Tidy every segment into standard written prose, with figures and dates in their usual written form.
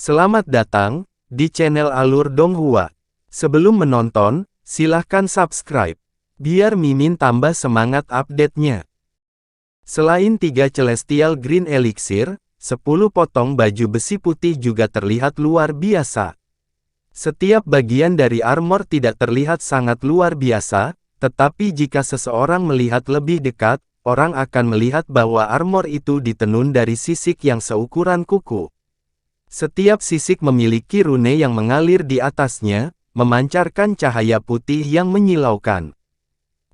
Selamat datang di channel Alur Donghua. Sebelum menonton, silahkan subscribe, biar Mimin tambah semangat update-nya. Selain 3 Celestial Green Elixir, 10 potong baju besi putih juga terlihat luar biasa. Setiap bagian dari armor tidak terlihat sangat luar biasa, tetapi jika seseorang melihat lebih dekat, orang akan melihat bahwa armor itu ditenun dari sisik yang seukuran kuku. Setiap sisik memiliki rune yang mengalir di atasnya, memancarkan cahaya putih yang menyilaukan.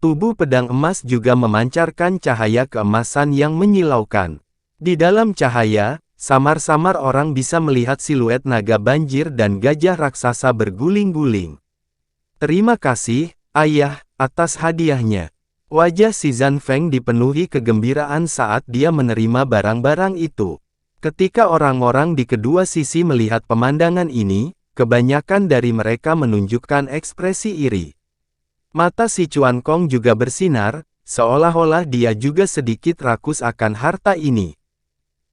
Tubuh pedang emas juga memancarkan cahaya keemasan yang menyilaukan. Di dalam cahaya, samar-samar orang bisa melihat siluet naga banjir dan gajah raksasa berguling-guling. Terima kasih, Ayah, atas hadiahnya. Wajah si Zanfeng dipenuhi kegembiraan saat dia menerima barang-barang itu. Ketika orang-orang di kedua sisi melihat pemandangan ini, kebanyakan dari mereka menunjukkan ekspresi iri. Mata si Chuan Kong juga bersinar, seolah-olah dia juga sedikit rakus akan harta ini.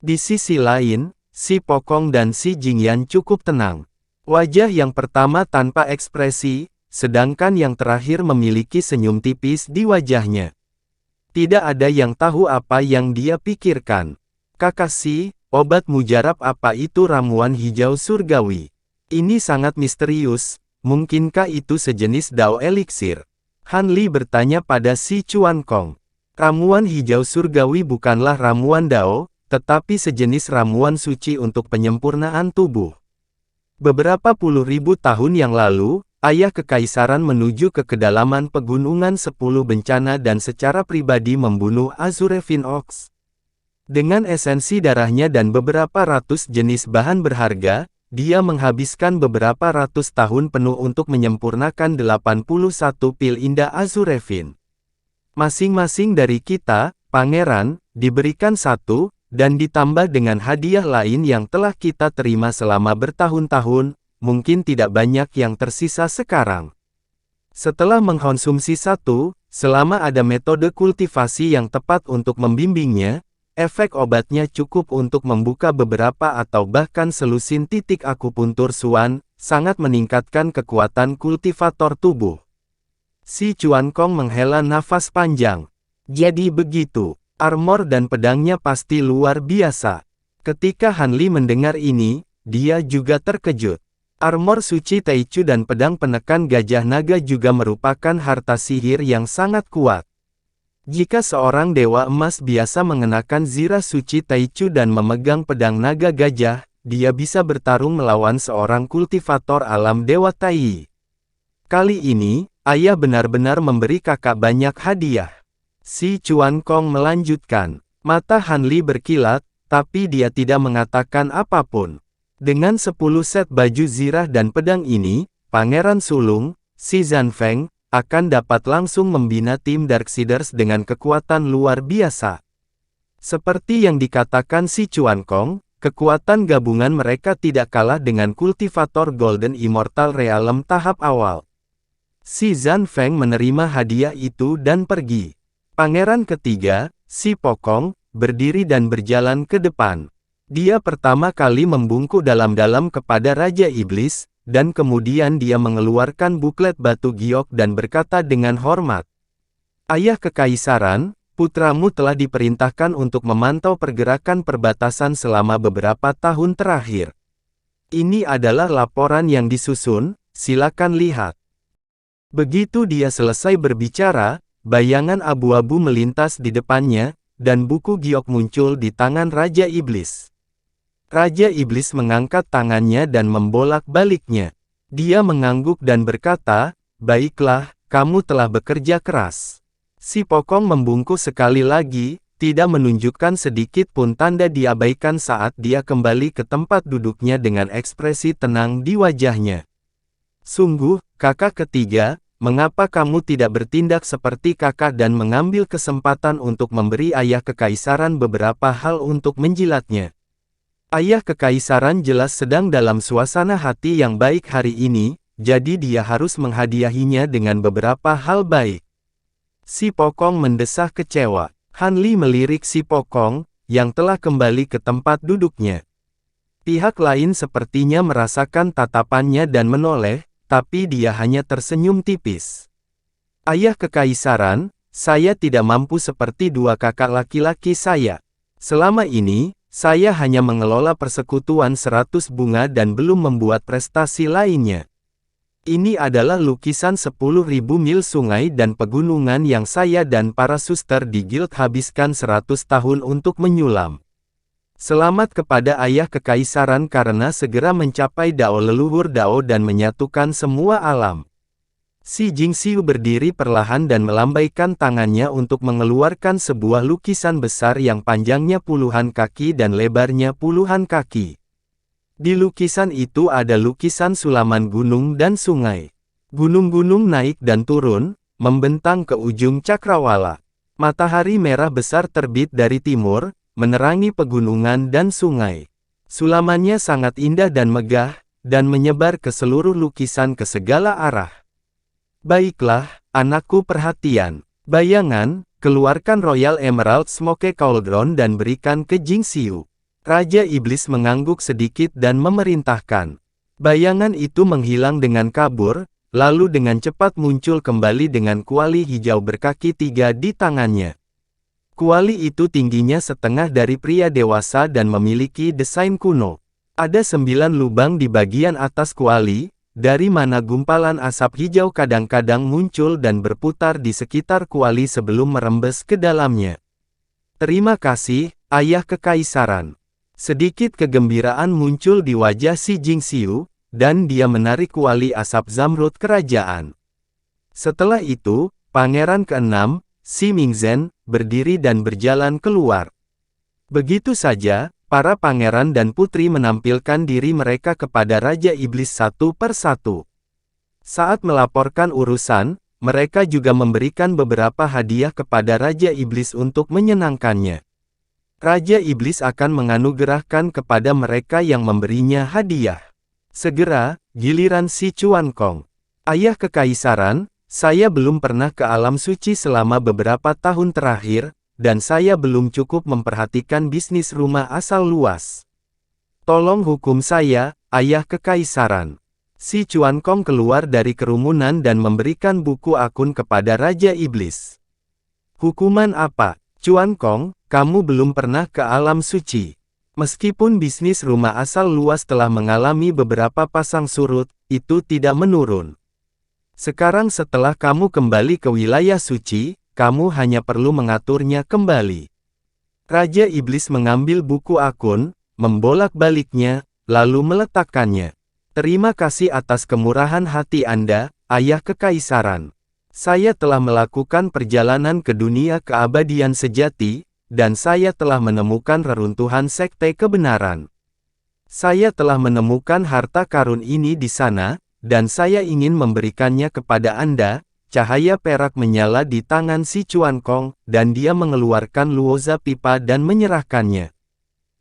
Di sisi lain, si Pokong dan si Jingyan cukup tenang. Wajah yang pertama tanpa ekspresi, sedangkan yang terakhir memiliki senyum tipis di wajahnya. Tidak ada yang tahu apa yang dia pikirkan. Kakashi, obat mujarab apa itu ramuan hijau surgawi? Ini sangat misterius, mungkinkah itu sejenis Dao Elixir? Han Li bertanya pada si Chuan Kong. Ramuan hijau surgawi bukanlah ramuan Dao, tetapi sejenis ramuan suci untuk penyempurnaan tubuh. Beberapa puluh ribu tahun yang lalu, ayah kekaisaran menuju ke kedalaman pegunungan 10 bencana dan secara pribadi membunuh Azure Phoenix. Dengan esensi darahnya dan beberapa ratus jenis bahan berharga, dia menghabiskan beberapa ratus tahun penuh untuk menyempurnakan 81 pil indah Azure Phoenix. Masing-masing dari kita, pangeran, diberikan satu, dan ditambah dengan hadiah lain yang telah kita terima selama bertahun-tahun, mungkin tidak banyak yang tersisa sekarang. Setelah mengkonsumsi satu, selama ada metode kultivasi yang tepat untuk membimbingnya, efek obatnya cukup untuk membuka beberapa atau bahkan selusin titik akupuntur Suan, sangat meningkatkan kekuatan kultivator tubuh. Si Chuan Kong menghela nafas panjang. Jadi begitu, armor dan pedangnya pasti luar biasa. Ketika Han Li mendengar ini, dia juga terkejut. Armor suci Taichu dan pedang penekan gajah naga juga merupakan harta sihir yang sangat kuat. Jika seorang dewa emas biasa mengenakan zirah suci Taichu dan memegang pedang naga gajah, dia bisa bertarung melawan seorang kultivator alam dewa Tai. Kali ini, ayah benar-benar memberi kakak banyak hadiah. Si Chuan Kong melanjutkan. Mata Han Li berkilat, tapi dia tidak mengatakan apapun. Dengan 10 set baju zirah dan pedang ini, Pangeran Sulung, si Zanfeng, akan dapat langsung membina tim Darksiders dengan kekuatan luar biasa. Seperti yang dikatakan si Chuan Kong, kekuatan gabungan mereka tidak kalah dengan kultivator Golden Immortal Realm tahap awal. Si Zanfeng menerima hadiah itu dan pergi. Pangeran ketiga, si Pokong, berdiri dan berjalan ke depan. Dia pertama kali membungkuk dalam-dalam kepada Raja Iblis, dan kemudian dia mengeluarkan buklet batu giok dan berkata dengan hormat. Ayah kekaisaran, putramu telah diperintahkan untuk memantau pergerakan perbatasan selama beberapa tahun terakhir. Ini adalah laporan yang disusun, silakan lihat. Begitu dia selesai berbicara, bayangan abu-abu melintas di depannya, dan buku giok muncul di tangan Raja Iblis. Raja Iblis mengangkat tangannya dan membolak-baliknya. Dia mengangguk dan berkata, "Baiklah, kamu telah bekerja keras." Si Pokong membungkuk sekali lagi, tidak menunjukkan sedikit pun tanda diabaikan saat dia kembali ke tempat duduknya dengan ekspresi tenang di wajahnya. "Sungguh, kakak ketiga, mengapa kamu tidak bertindak seperti kakak dan mengambil kesempatan untuk memberi ayah kekaisaran beberapa hal untuk menjilatnya?" Ayah kekaisaran jelas sedang dalam suasana hati yang baik hari ini, jadi dia harus menghadiahinya dengan beberapa hal baik. Si Pokong mendesah kecewa. Han Li melirik si Pokong, yang telah kembali ke tempat duduknya. Pihak lain sepertinya merasakan tatapannya dan menoleh, tapi dia hanya tersenyum tipis. Ayah Kekaisaran, saya tidak mampu seperti dua kakak laki-laki saya. Selama ini, saya hanya mengelola persekutuan 100 bunga dan belum membuat prestasi lainnya. Ini adalah lukisan 10.000 mil sungai dan pegunungan yang saya dan para suster di guild habiskan 100 tahun untuk menyulam. Selamat kepada Ayah Kekaisaran karena segera mencapai Dao leluhur Dao dan menyatukan semua alam. Si Jingxiu berdiri perlahan dan melambaikan tangannya untuk mengeluarkan sebuah lukisan besar yang panjangnya puluhan kaki dan lebarnya puluhan kaki. Di lukisan itu ada lukisan sulaman gunung dan sungai. Gunung-gunung naik dan turun, membentang ke ujung cakrawala. Matahari merah besar terbit dari timur, menerangi pegunungan dan sungai. Sulamannya sangat indah dan megah, dan menyebar ke seluruh lukisan ke segala arah. Baiklah, anakku perhatian. Bayangan, keluarkan Royal Emerald Smoke Cauldron dan berikan ke Jingxiu. Raja Iblis mengangguk sedikit dan memerintahkan. Bayangan itu menghilang dengan kabur, lalu dengan cepat muncul kembali dengan kuali hijau berkaki 3 di tangannya. Kuali itu tingginya setengah dari pria dewasa dan memiliki desain kuno. Ada 9 lubang di bagian atas kuali, dari mana gumpalan asap hijau kadang-kadang muncul dan berputar di sekitar kuali sebelum merembes ke dalamnya. Terima kasih, Ayah Kekaisaran. Sedikit kegembiraan muncul di wajah si Jingxiu, dan dia menarik kuali asap zamrud kerajaan. Setelah itu, pangeran ke-6, Si Mingzhen, berdiri dan berjalan keluar. Begitu saja, para pangeran dan putri menampilkan diri mereka kepada Raja Iblis satu per satu. Saat melaporkan urusan, mereka juga memberikan beberapa hadiah kepada Raja Iblis untuk menyenangkannya. Raja Iblis akan menganugerahkan kepada mereka yang memberinya hadiah. Segera, giliran si Chuankong. Ayah Kekaisaran, saya belum pernah ke alam suci selama beberapa tahun terakhir, dan saya belum cukup memperhatikan bisnis rumah asal luas. Tolong hukum saya, Ayah Kekaisaran. Si Chuankong keluar dari kerumunan dan memberikan buku akun kepada Raja Iblis. Hukuman apa? Chuankong, kamu belum pernah ke alam suci. Meskipun bisnis rumah asal luas telah mengalami beberapa pasang surut, itu tidak menurun. Sekarang setelah kamu kembali ke wilayah suci, kamu hanya perlu mengaturnya kembali. Raja Iblis mengambil buku akun, membolak-baliknya, lalu meletakkannya. Terima kasih atas kemurahan hati Anda, Ayah Kekaisaran. Saya telah melakukan perjalanan ke dunia keabadian sejati, dan saya telah menemukan reruntuhan sekte kebenaran. Saya telah menemukan harta karun ini di sana, dan saya ingin memberikannya kepada Anda. Cahaya perak menyala di tangan si Chuankong, dan dia mengeluarkan luoza pipa dan menyerahkannya.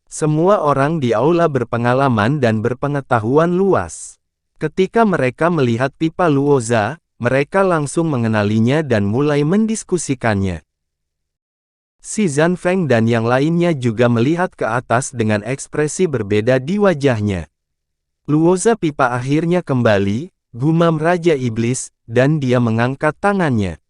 Semua orang di aula berpengalaman dan berpengetahuan luas. Ketika mereka melihat pipa luoza, mereka langsung mengenalinya dan mulai mendiskusikannya. Si Zanfeng dan yang lainnya juga melihat ke atas dengan ekspresi berbeda di wajahnya. Luoza pipa akhirnya kembali, gumam Raja Iblis, dan dia mengangkat tangannya.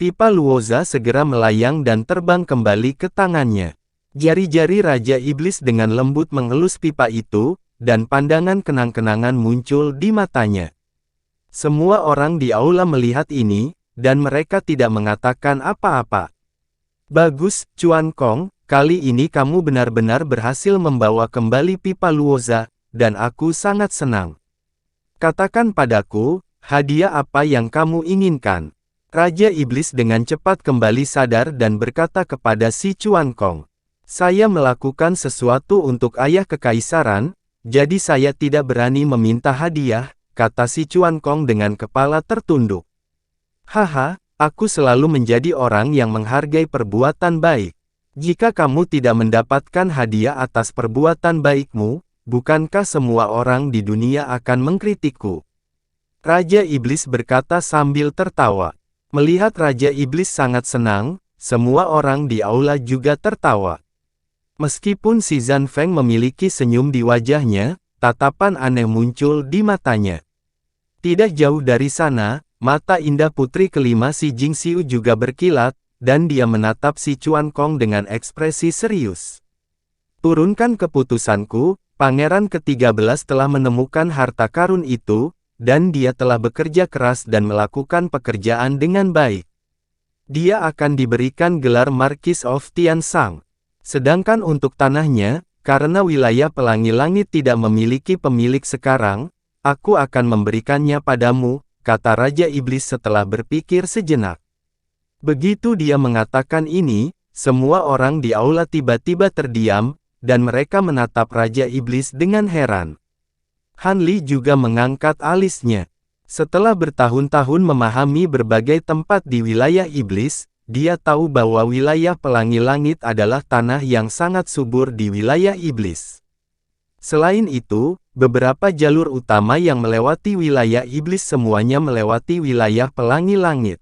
Pipa luoza segera melayang dan terbang kembali ke tangannya. Jari-jari Raja Iblis dengan lembut mengelus pipa itu, dan pandangan kenang-kenangan muncul di matanya. Semua orang di aula melihat ini, dan mereka tidak mengatakan apa-apa. Bagus, Chuankong, kali ini kamu benar-benar berhasil membawa kembali pipa luoza, dan aku sangat senang. Katakan padaku, hadiah apa yang kamu inginkan? Raja Iblis dengan cepat kembali sadar dan berkata kepada si Chuankong. Saya melakukan sesuatu untuk Ayah Kekaisaran, jadi saya tidak berani meminta hadiah, kata si Chuankong dengan kepala tertunduk. Haha, aku selalu menjadi orang yang menghargai perbuatan baik. Jika kamu tidak mendapatkan hadiah atas perbuatan baikmu, bukankah semua orang di dunia akan mengkritikku? Raja Iblis berkata sambil tertawa. Melihat Raja Iblis sangat senang, semua orang di aula juga tertawa. Meskipun si Zan Feng memiliki senyum di wajahnya, tatapan aneh muncul di matanya. Tidak jauh dari sana, mata indah putri kelima si Jingxiu juga berkilat, dan dia menatap si Chuan Kong dengan ekspresi serius. Turunkan keputusanku, Pangeran ke-13 telah menemukan harta karun itu, dan dia telah bekerja keras dan melakukan pekerjaan dengan baik. Dia akan diberikan gelar Marquis of Tianshan. Sedangkan untuk tanahnya, karena wilayah Pelangi Langit tidak memiliki pemilik sekarang, aku akan memberikannya padamu, kata Raja Iblis setelah berpikir sejenak. Begitu dia mengatakan ini, semua orang di aula tiba-tiba terdiam, dan mereka menatap Raja Iblis dengan heran. Han Li juga mengangkat alisnya. Setelah bertahun-tahun memahami berbagai tempat di wilayah iblis, dia tahu bahwa wilayah Pelangi Langit adalah tanah yang sangat subur di wilayah iblis. Selain itu, beberapa jalur utama yang melewati wilayah iblis semuanya melewati wilayah Pelangi Langit.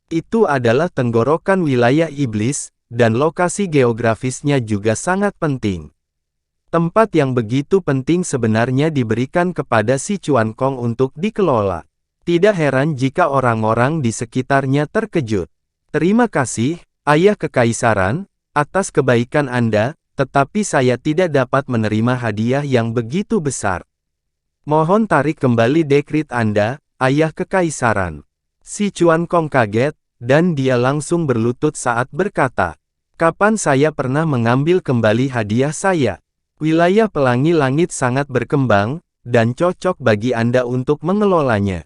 Itu adalah tenggorokan wilayah iblis, dan lokasi geografisnya juga sangat penting. Tempat yang begitu penting sebenarnya diberikan kepada si Chuan Kong untuk dikelola. Tidak heran jika orang-orang di sekitarnya terkejut. Terima kasih, Ayah Kekaisaran, atas kebaikan Anda, tetapi saya tidak dapat menerima hadiah yang begitu besar. Mohon tarik kembali dekrit Anda, Ayah Kekaisaran. Si Chuan Kong kaget, dan dia langsung berlutut saat berkata, "Kapan saya pernah mengambil kembali hadiah saya? Wilayah Pelangi Langit sangat berkembang, dan cocok bagi Anda untuk mengelolanya.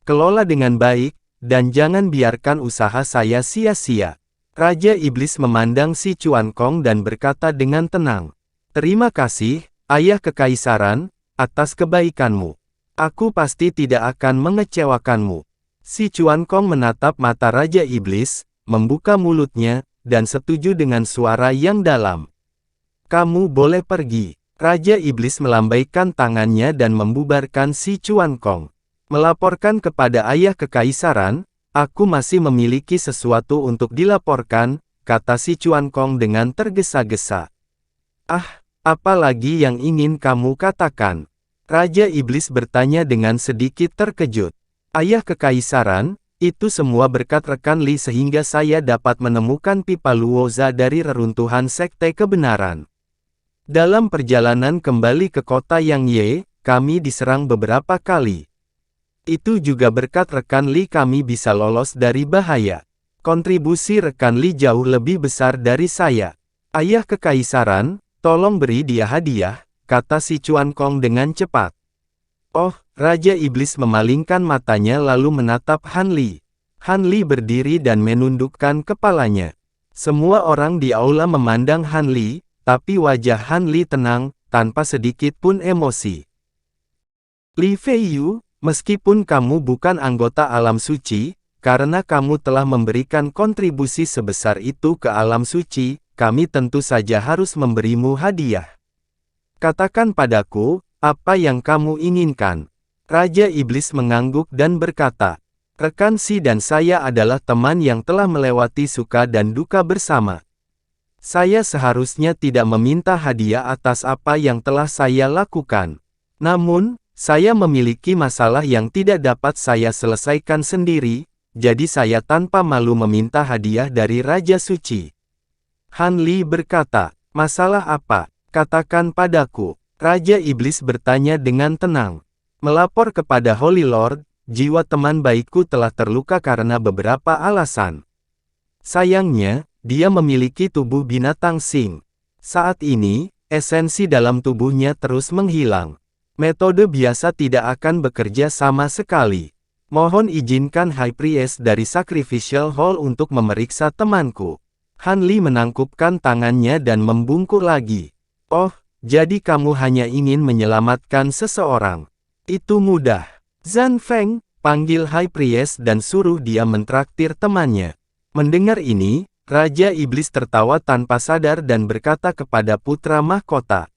Kelola dengan baik, dan jangan biarkan usaha saya sia-sia." Raja Iblis memandang si Chuan Kong dan berkata dengan tenang, "Terima kasih, Ayah Kekaisaran, atas kebaikanmu. Aku pasti tidak akan mengecewakanmu." Si Chuan Kong menatap mata Raja Iblis, membuka mulutnya, dan setuju dengan suara yang dalam. "Kamu boleh pergi." Raja Iblis melambaikan tangannya dan membubarkan si Chuan Kong. "Melaporkan kepada Ayah Kekaisaran, aku masih memiliki sesuatu untuk dilaporkan," kata si Chuan Kong dengan tergesa-gesa. "Ah, apa lagi yang ingin kamu katakan?" Raja Iblis bertanya dengan sedikit terkejut. "Ayah Kekaisaran, itu semua berkat rekan Li sehingga saya dapat menemukan pipa Luoza dari reruntuhan Sekte Kebenaran. Dalam perjalanan kembali ke kota Yang Ye, kami diserang beberapa kali. Itu juga berkat rekan Li kami bisa lolos dari bahaya. Kontribusi rekan Li jauh lebih besar dari saya. Ayah Kekaisaran, tolong beri dia hadiah," kata si Chuan Kong dengan cepat. "Oh," Raja Iblis memalingkan matanya lalu menatap Han Li. Han Li berdiri dan menundukkan kepalanya. Semua orang di aula memandang Han Li, tapi wajah Han Li tenang, tanpa sedikit pun emosi. "Li Feiyu, meskipun kamu bukan anggota alam suci, karena kamu telah memberikan kontribusi sebesar itu ke alam suci, kami tentu saja harus memberimu hadiah. Katakan padaku, apa yang kamu inginkan?" Raja Iblis mengangguk dan berkata, "Rekan Si dan saya adalah teman yang telah melewati suka dan duka bersama. Saya seharusnya tidak meminta hadiah atas apa yang telah saya lakukan. Namun, saya memiliki masalah yang tidak dapat saya selesaikan sendiri, jadi saya tanpa malu meminta hadiah dari Raja Suci." Han Li berkata, "Masalah apa? Katakan padaku." Raja Iblis bertanya dengan tenang. "Melapor kepada Holy Lord, jiwa teman baikku telah terluka karena beberapa alasan. Sayangnya, dia memiliki tubuh binatang sing. Saat ini, esensi dalam tubuhnya terus menghilang. Metode biasa tidak akan bekerja sama sekali. Mohon izinkan High Priest dari Sacrificial Hall untuk memeriksa temanku." Han Li menangkupkan tangannya dan membungkuk lagi. "Oh, jadi kamu hanya ingin menyelamatkan seseorang. Itu mudah. Zan Feng, panggil High Priest dan suruh dia mentraktir temannya." Mendengar ini, Raja Iblis tertawa tanpa sadar dan berkata kepada putra mahkota.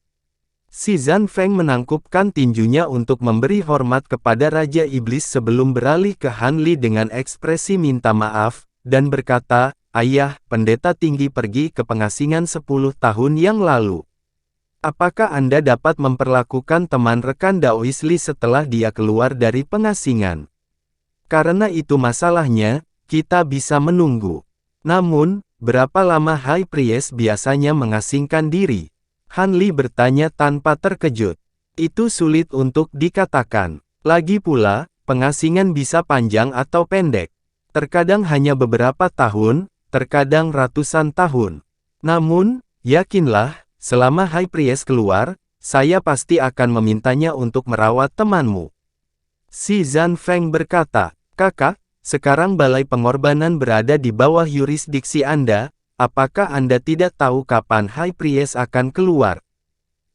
Si Zan Feng menangkupkan tinjunya untuk memberi hormat kepada Raja Iblis sebelum beralih ke Han Li dengan ekspresi minta maaf, dan berkata, "Ayah, pendeta tinggi pergi ke pengasingan 10 tahun yang lalu. Apakah Anda dapat memperlakukan teman rekan Daois Lee setelah dia keluar dari pengasingan? Karena itu masalahnya, kita bisa menunggu." "Namun, berapa lama High Priest biasanya mengasingkan diri?" Han Li bertanya tanpa terkejut. "Itu sulit untuk dikatakan. Lagi pula, pengasingan bisa panjang atau pendek. Terkadang hanya beberapa tahun, terkadang ratusan tahun. Namun, yakinlah, selama High Priest keluar, saya pasti akan memintanya untuk merawat temanmu." Si Zhan Feng berkata, "Kakak, sekarang Balai Pengorbanan berada di bawah yurisdiksi Anda, apakah Anda tidak tahu kapan High Priest akan keluar?"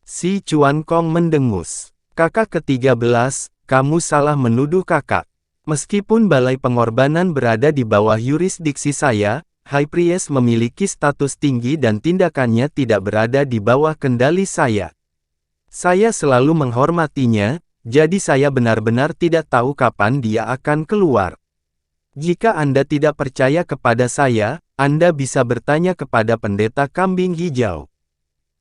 Si Chuan Kong mendengus. "Kakak ke-13, kamu salah menuduh kakak. Meskipun Balai Pengorbanan berada di bawah yurisdiksi saya, High Priest memiliki status tinggi dan tindakannya tidak berada di bawah kendali saya. Saya selalu menghormatinya, jadi saya benar-benar tidak tahu kapan dia akan keluar. Jika Anda tidak percaya kepada saya, Anda bisa bertanya kepada pendeta kambing hijau."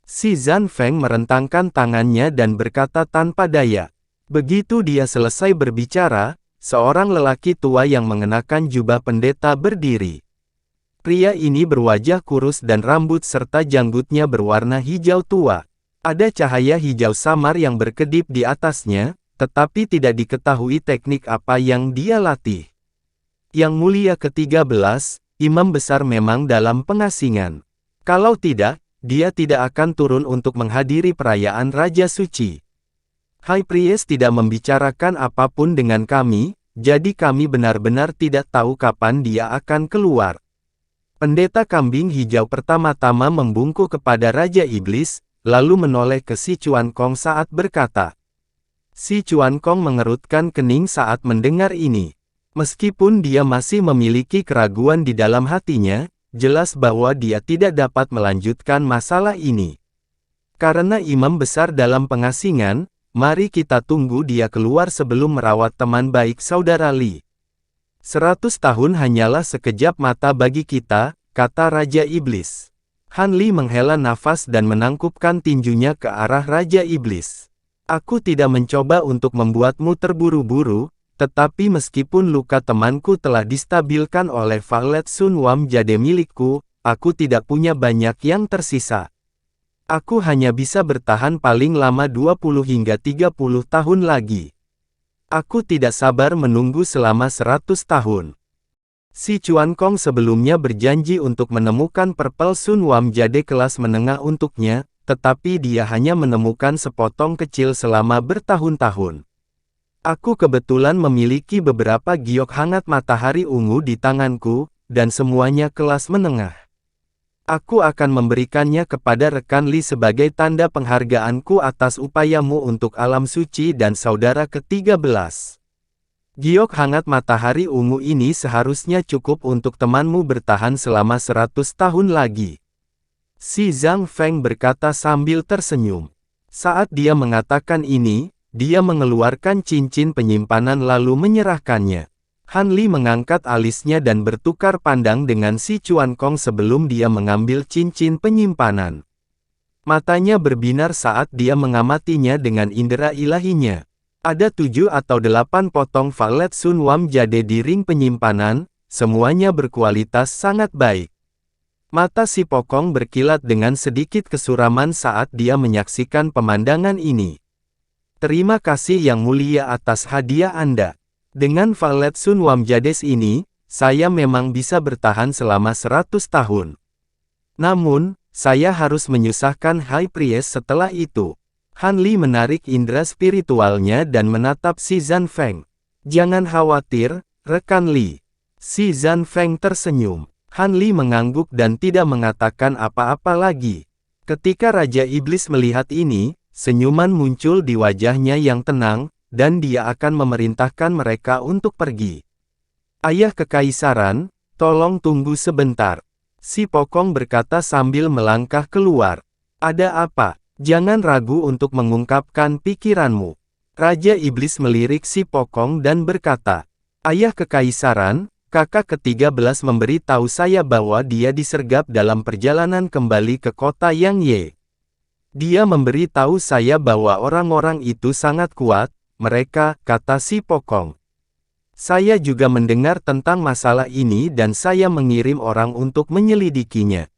Si Zhan Feng merentangkan tangannya dan berkata tanpa daya. Begitu dia selesai berbicara, seorang lelaki tua yang mengenakan jubah pendeta berdiri. Pria ini berwajah kurus dan rambut serta janggutnya berwarna hijau tua. Ada cahaya hijau samar yang berkedip di atasnya, tetapi tidak diketahui teknik apa yang dia latih. Yang Mulia ke-13, imam besar memang dalam pengasingan. Kalau tidak, dia tidak akan turun untuk menghadiri perayaan Raja Suci. High Priest tidak membicarakan apapun dengan kami, jadi kami benar-benar tidak tahu kapan dia akan keluar. Pendeta kambing hijau pertama-tama membungkuk kepada Raja Iblis, lalu menoleh ke si Chuan Kong saat berkata. Si Chuan Kong mengerutkan kening saat mendengar ini. Meskipun dia masih memiliki keraguan di dalam hatinya, jelas bahwa dia tidak dapat melanjutkan masalah ini. Karena imam besar dalam pengasingan, mari kita tunggu dia keluar sebelum merawat teman baik saudara Li. 100 tahun hanyalah sekejap mata bagi kita, kata Raja Iblis. Han Li menghela nafas dan menangkupkan tinjunya ke arah Raja Iblis. Aku tidak mencoba untuk membuatmu terburu-buru, tetapi meskipun luka temanku telah distabilkan oleh Valet Sun Wam Jade milikku, aku tidak punya banyak yang tersisa. Aku hanya bisa bertahan paling lama 20 hingga 30 tahun lagi. Aku tidak sabar menunggu selama 100 tahun. Si Chuan Kong sebelumnya berjanji untuk menemukan Purple Sun Wam Jade kelas menengah untuknya, tetapi dia hanya menemukan sepotong kecil selama bertahun-tahun. Aku kebetulan memiliki beberapa giok hangat matahari ungu di tanganku, dan semuanya kelas menengah. Aku akan memberikannya kepada rekan Li sebagai tanda penghargaanku atas upayamu untuk alam suci dan saudara ke-13. Giok hangat matahari ungu ini seharusnya cukup untuk temanmu bertahan selama 100 tahun lagi. Si Zhang Feng berkata sambil tersenyum. Saat dia mengatakan ini, dia mengeluarkan cincin penyimpanan lalu menyerahkannya. Han Li mengangkat alisnya dan bertukar pandang dengan si Chuan Kong sebelum dia mengambil cincin penyimpanan. Matanya berbinar saat dia mengamatinya dengan indera ilahinya. Ada 7 atau 8 potong Valet Sun Wam Jade di ring penyimpanan, semuanya berkualitas sangat baik. Mata si Pokong berkilat dengan sedikit kesuraman saat dia menyaksikan pemandangan ini. Terima kasih Yang Mulia atas hadiah Anda. Dengan Valet Sun Wam Jades ini, saya memang bisa bertahan selama 100 tahun. Namun, saya harus menyusahkan High Priest setelah itu. Han Li menarik indera spiritualnya dan menatap si Zhan Feng. Jangan khawatir, rekan Li. Si Zhan Feng tersenyum. Han Li mengangguk dan tidak mengatakan apa-apa lagi. Ketika Raja Iblis melihat ini, senyuman muncul di wajahnya yang tenang, dan dia akan memerintahkan mereka untuk pergi. Ayah Kekaisaran, tolong tunggu sebentar. Si Pokong berkata sambil melangkah keluar. Ada apa? Jangan ragu untuk mengungkapkan pikiranmu. Raja Iblis melirik si Pokong dan berkata, Ayah Kekaisaran, Kakak ke-13 memberitahu saya bahwa dia disergap dalam perjalanan kembali ke kota Yang Ye. Dia memberitahu saya bahwa orang-orang itu sangat kuat, mereka, kata si Pokong. Saya juga mendengar tentang masalah ini dan saya mengirim orang untuk menyelidikinya.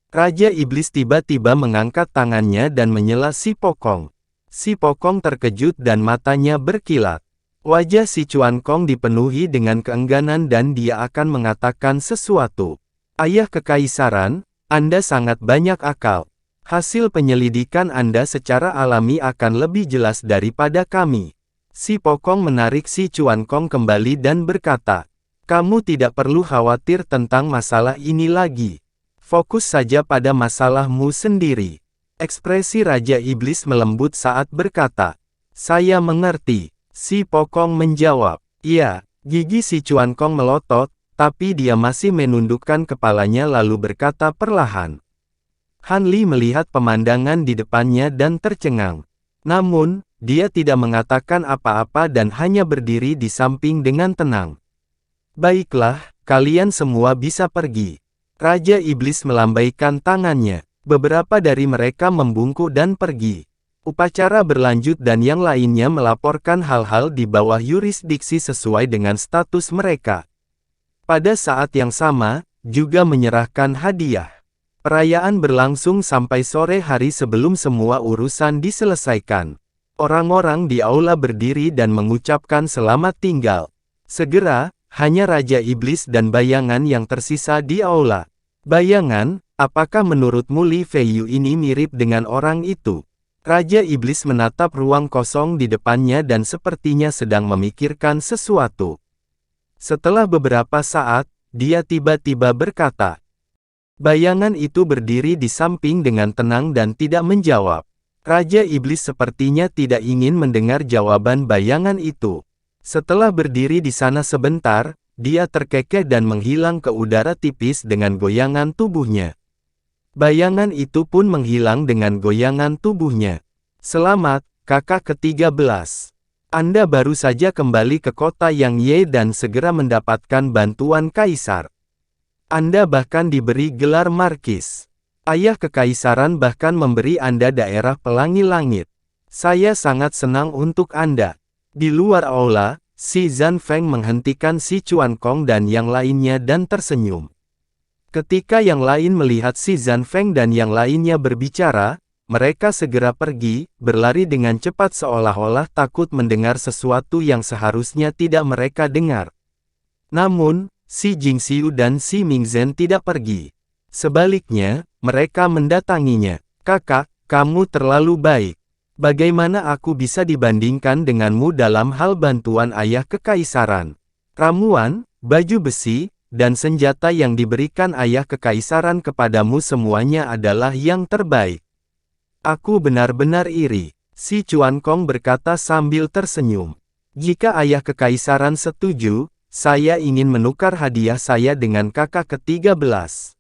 Raja Iblis tiba-tiba mengangkat tangannya dan menyela si Pokong. Si Pokong terkejut dan matanya berkilat. Wajah si Chuan Kong dipenuhi dengan keengganan dan dia akan mengatakan sesuatu. Ayah Kekaisaran, Anda sangat banyak akal. Hasil penyelidikan Anda secara alami akan lebih jelas daripada kami. Si Pokong menarik si Chuan Kong kembali dan berkata, kamu tidak perlu khawatir tentang masalah ini lagi. Fokus saja pada masalahmu sendiri. Ekspresi Raja Iblis melembut saat berkata, saya mengerti. Si Pokong menjawab, iya. Gigi si Chuan Kong melotot, tapi dia masih menundukkan kepalanya lalu berkata perlahan. Han Li melihat pemandangan di depannya dan tercengang. Namun, dia tidak mengatakan apa-apa dan hanya berdiri di samping dengan tenang. Baiklah, kalian semua bisa pergi. Raja Iblis melambaikan tangannya. Beberapa dari mereka membungkuk dan pergi. Upacara berlanjut dan yang lainnya melaporkan hal-hal di bawah yurisdiksi sesuai dengan status mereka. Pada saat yang sama, juga menyerahkan hadiah. Perayaan berlangsung sampai sore hari sebelum semua urusan diselesaikan. Orang-orang di aula berdiri dan mengucapkan selamat tinggal. Segera, hanya Raja Iblis dan bayangan yang tersisa di aula. Bayangan, apakah menurutmu Li Feiyu ini mirip dengan orang itu? Raja Iblis menatap ruang kosong di depannya dan sepertinya sedang memikirkan sesuatu. Setelah beberapa saat, dia tiba-tiba berkata. Bayangan itu berdiri di samping dengan tenang dan tidak menjawab. Raja Iblis sepertinya tidak ingin mendengar jawaban bayangan itu. Setelah berdiri di sana sebentar, dia terkekeh dan menghilang ke udara tipis dengan goyangan tubuhnya. Bayangan itu pun menghilang dengan goyangan tubuhnya. Selamat, kakak ke-13. Anda baru saja kembali ke kota Yang Ye dan segera mendapatkan bantuan kaisar. Anda bahkan diberi gelar markis. Ayah Kekaisaran bahkan memberi Anda daerah pelangi langit. Saya sangat senang untuk Anda. Di luar aula, si Zhan Feng menghentikan si Chuan Kong dan yang lainnya dan tersenyum. Ketika yang lain melihat si Zhan Feng dan yang lainnya berbicara, mereka segera pergi, berlari dengan cepat seolah-olah takut mendengar sesuatu yang seharusnya tidak mereka dengar. Namun, si Jingxiu dan si Mingzhen tidak pergi. Sebaliknya, mereka mendatanginya. Kakak, kamu terlalu baik. Bagaimana aku bisa dibandingkan denganmu dalam hal bantuan ayah kekaisaran? Ramuan, baju besi, dan senjata yang diberikan ayah kekaisaran kepadamu semuanya adalah yang terbaik. Aku benar-benar iri, si Chuan Kong berkata sambil tersenyum. Jika ayah kekaisaran setuju, saya ingin menukar hadiah saya dengan kakak ke-13.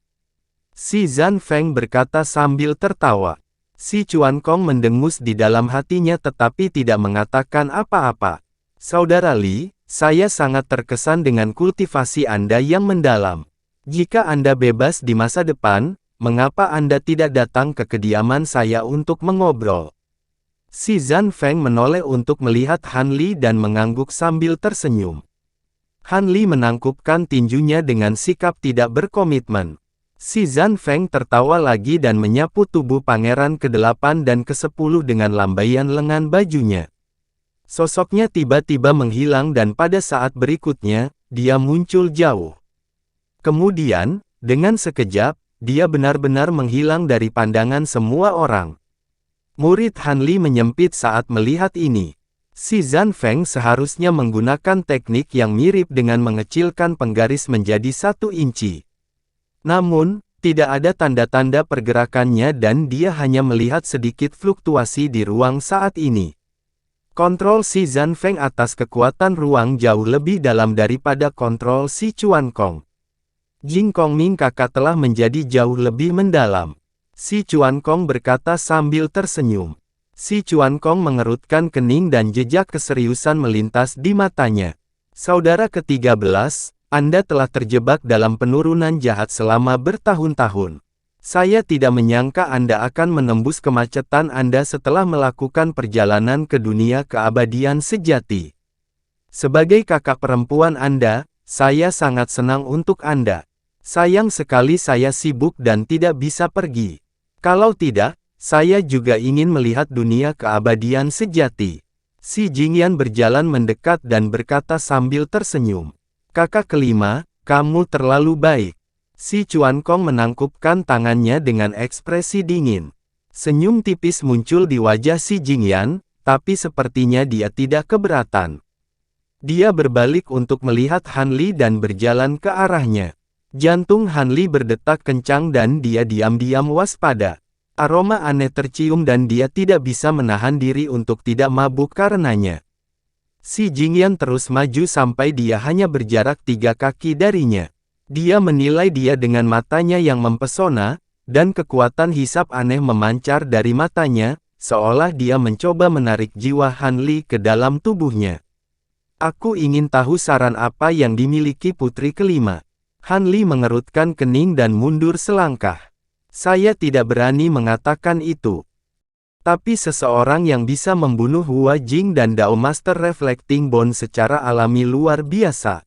Si Zhan Feng berkata sambil tertawa. Si Chuan Kong mendengus di dalam hatinya tetapi tidak mengatakan apa-apa. Saudara Li, saya sangat terkesan dengan kultivasi Anda yang mendalam. Jika Anda bebas di masa depan, mengapa Anda tidak datang ke kediaman saya untuk mengobrol? Si Zhan Feng menoleh untuk melihat Han Li dan mengangguk sambil tersenyum. Han Li menangkupkan tinjunya dengan sikap tidak berkomitmen. Si Zhan Feng tertawa lagi dan menyapu tubuh pangeran ke-8 dan ke-10 dengan lambaian lengan bajunya. Sosoknya tiba-tiba menghilang dan pada saat berikutnya, dia muncul jauh. Kemudian, dengan sekejap, dia benar-benar menghilang dari pandangan semua orang. Murid Han Li menyempit saat melihat ini. Si Zhan Feng seharusnya menggunakan teknik yang mirip dengan mengecilkan penggaris menjadi 1 inci. Namun, tidak ada tanda-tanda pergerakannya dan dia hanya melihat sedikit fluktuasi di ruang saat ini. Kontrol si Zhan Feng atas kekuatan ruang jauh lebih dalam daripada kontrol si Chuan Kong. Jing Kongming kakak telah menjadi jauh lebih mendalam. Si Chuan Kong berkata sambil tersenyum. Si Chuan Kong mengerutkan kening dan jejak keseriusan melintas di matanya. Saudara ke-13, Anda telah terjebak dalam penurunan jahat selama bertahun-tahun. Saya tidak menyangka Anda akan menembus kemacetan Anda setelah melakukan perjalanan ke dunia keabadian sejati. Sebagai kakak perempuan Anda, saya sangat senang untuk Anda. Sayang sekali saya sibuk dan tidak bisa pergi. Kalau tidak, saya juga ingin melihat dunia keabadian sejati. Si Jingyan berjalan mendekat dan berkata sambil tersenyum. Kakak kelima, kamu terlalu baik. Si Chuan Kong menangkupkan tangannya dengan ekspresi dingin. Senyum tipis muncul di wajah si Jingyan, tapi sepertinya dia tidak keberatan. Dia berbalik untuk melihat Han Li dan berjalan ke arahnya. Jantung Han Li berdetak kencang dan dia diam-diam waspada. Aroma aneh tercium dan dia tidak bisa menahan diri untuk tidak mabuk karenanya. Si Jingyan terus maju sampai dia hanya berjarak 3 kaki darinya. Dia menilai dia dengan matanya yang mempesona, dan kekuatan hisap aneh memancar dari matanya, seolah dia mencoba menarik jiwa Han Li ke dalam tubuhnya. Aku ingin tahu saran apa yang dimiliki putri kelima. Han Li mengerutkan kening dan mundur selangkah. Saya tidak berani mengatakan itu. Tapi seseorang yang bisa membunuh Hua Jing dan Dao Master Reflecting Bone secara alami luar biasa.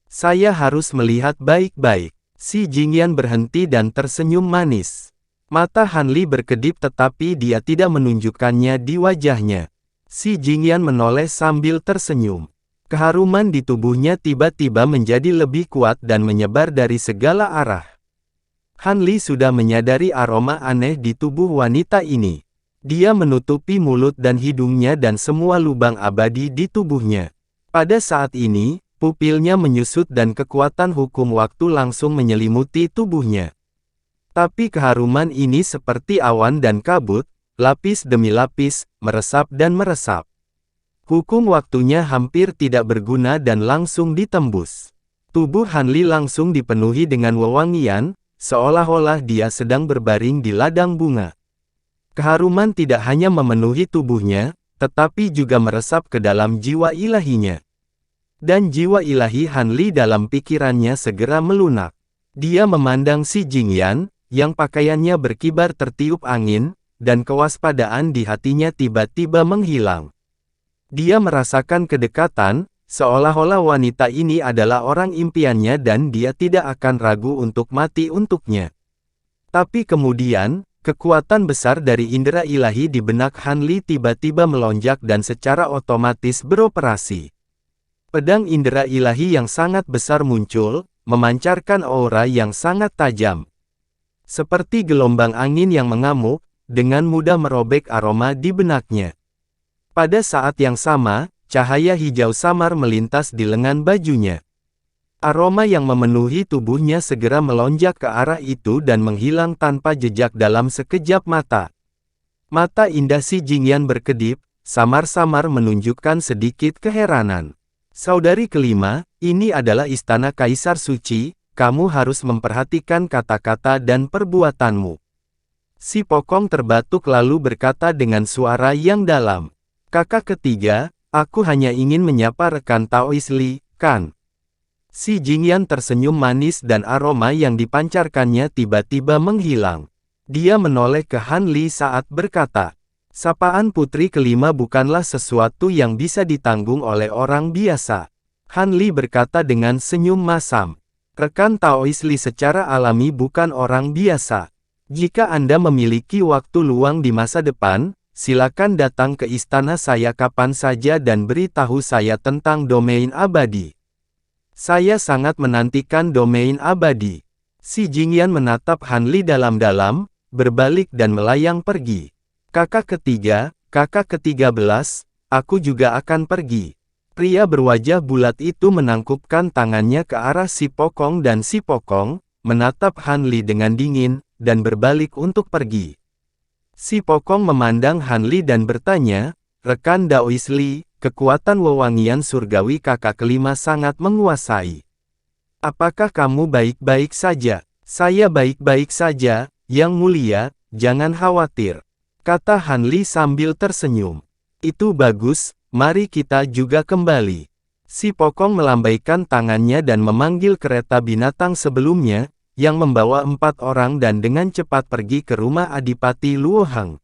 Saya harus melihat baik-baik. Si Jingyan berhenti dan tersenyum manis. Mata Han Li berkedip tetapi dia tidak menunjukkannya di wajahnya. Si Jingyan menoleh sambil tersenyum. Keharuman di tubuhnya tiba-tiba menjadi lebih kuat dan menyebar dari segala arah. Han Li sudah menyadari aroma aneh di tubuh wanita ini. Dia menutupi mulut dan hidungnya dan semua lubang abadi di tubuhnya. Pada saat ini, pupilnya menyusut dan kekuatan hukum waktu langsung menyelimuti tubuhnya. Tapi keharuman ini seperti awan dan kabut, lapis demi lapis, meresap dan meresap. Hukum waktunya hampir tidak berguna dan langsung ditembus. Tubuh Han Li langsung dipenuhi dengan wewangian, seolah-olah dia sedang berbaring di ladang bunga. Keharuman tidak hanya memenuhi tubuhnya, tetapi juga meresap ke dalam jiwa ilahinya. Dan jiwa ilahi Han Li dalam pikirannya segera melunak. Dia memandang si Jingyan, yang pakaiannya berkibar tertiup angin, dan kewaspadaan di hatinya tiba-tiba menghilang. Dia merasakan kedekatan, seolah-olah wanita ini adalah orang impiannya dan dia tidak akan ragu untuk mati untuknya. Tapi kemudian, kekuatan besar dari indera ilahi di benak Han Li tiba-tiba melonjak dan secara otomatis beroperasi. Pedang indera ilahi yang sangat besar muncul, memancarkan aura yang sangat tajam. Seperti gelombang angin yang mengamuk, dengan mudah merobek aroma di benaknya. Pada saat yang sama, cahaya hijau samar melintas di lengan bajunya. Aroma yang memenuhi tubuhnya segera melonjak ke arah itu dan menghilang tanpa jejak dalam sekejap mata. Mata indah si Jingyan berkedip, samar-samar menunjukkan sedikit keheranan. Saudari kelima, ini adalah istana Kaisar Suci, kamu harus memperhatikan kata-kata dan perbuatanmu. Si Pokong terbatuk lalu berkata dengan suara yang dalam. Kakak ketiga, aku hanya ingin menyapa rekan Taois Li, kan? Si Jingyan tersenyum manis dan aroma yang dipancarkannya tiba-tiba menghilang. Dia menoleh ke Han Li saat berkata, sapaan putri kelima bukanlah sesuatu yang bisa ditanggung oleh orang biasa. Han Li berkata dengan senyum masam. Rekan Taois Li secara alami bukan orang biasa. Jika Anda memiliki waktu luang di masa depan, silakan datang ke istana saya kapan saja dan beritahu saya tentang domain abadi. Saya sangat menantikan domain abadi. Si Jingyan menatap Han Li dalam-dalam, berbalik dan melayang pergi. Kakak ketiga, kakak ke-13, aku juga akan pergi. Pria berwajah bulat itu menangkupkan tangannya ke arah si Pokong dan si Pokong, menatap Han Li dengan dingin, dan berbalik untuk pergi. Si Pokong memandang Han Li dan bertanya, rekan Daois Li, kekuatan wewangian surgawi kakak kelima sangat menguasai. Apakah kamu baik-baik saja? Saya baik-baik saja, Yang Mulia, jangan khawatir. Kata Han Li sambil tersenyum. Itu bagus, mari kita juga kembali. Si Pokong melambaikan tangannya dan memanggil kereta binatang sebelumnya, yang membawa 4 orang dan dengan cepat pergi ke rumah Adipati Luohang.